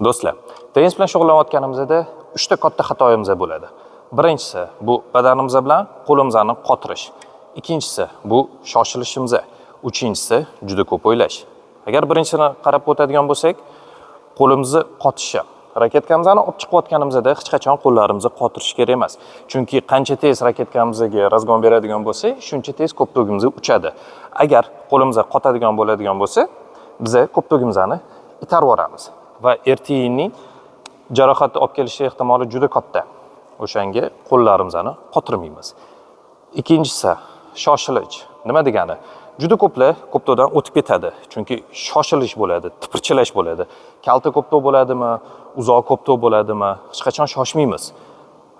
Do'stlar, tennis bilan shug'ullanayotganimizda 3 ta katta xatoyimiz bo'ladi. Birinchisi bu badanimiz bilan qo'limizni qotirish. Ikkinchisi bu shoshilishimiz. Uchinchisi juda ko'p o'ylash. Agar birinchisini qarab o'tadigan bo'lsak, qo'limizni qotishi. Raketkamizni olib chiqayotganimizda hech qachon qo'llarimizni qotirish kerak emas. Chunki qancha tez raketkamizni razgon beradigan bo'lsak, shuncha tez ko'ptogimiz uchadi. Agar qo'limizga qotadigan bo'ladigan bo'lsa, biz ko'ptogimizni itarib yuboramiz va ertagingning jarohat olib kelish ehtimoli juda katta. O'shanga qo'llarimizni qotirmaymiz. Ikkinchisi shoshilish. Nima degani? Juda ko'pdan o'tib ketadi. Chunki shoshilish bo'ladi, tipirchilash bo'ladi. Kalta ko'ptoq bo'ladimi, uzoq ko'ptoq bo'ladimi, hech qachon shoshmaymiz.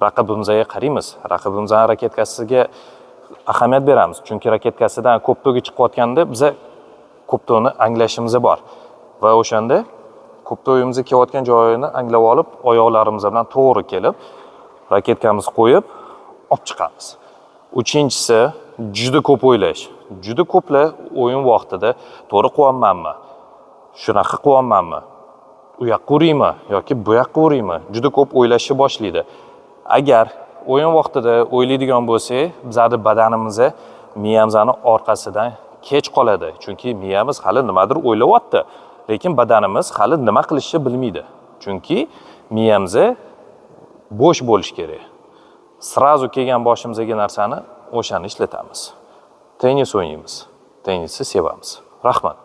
Raqibimizga qaraymiz. Raqibimizning raketkasiga ahamiyat beramiz. Chunki raketkasidan ko'pto'ga chiqayotganda biz ko'pto'ni anglashimiz bor. Va o'shanda ko'pto'yimiz kelayotgan joyini anglab olib, oyoqlarimiz bilan to'g'ri kelib, raketkamizni qo'yib, olib chiqamiz. Uchinchisi juda ko'p o'ylash. Juda ko'plar o'yin vaqtida to'g'ri qilyapmanmi? Shunaqa qilyapmanmi? U yoqqa uraymi yoki bu yoqqa uraymi? Juda ko'p o'ylashni boshlaydi. Agar o'yin vaqtida o'ylaydigan bo'lsak, bizning badanimiz miyamizning orqasidan kech qoladi. Chunki miyamiz hali nimadir o'ylayapti, lekin badanimiz hali nima qilishni bilmaydi. Chunki miyamiz bo'sh bo'lish kerak. Srazu kelgan boshimizga narsani o'shani ishlatamiz. Tennis o'ynaymiz. Tennisni sevamiz. Rahmat.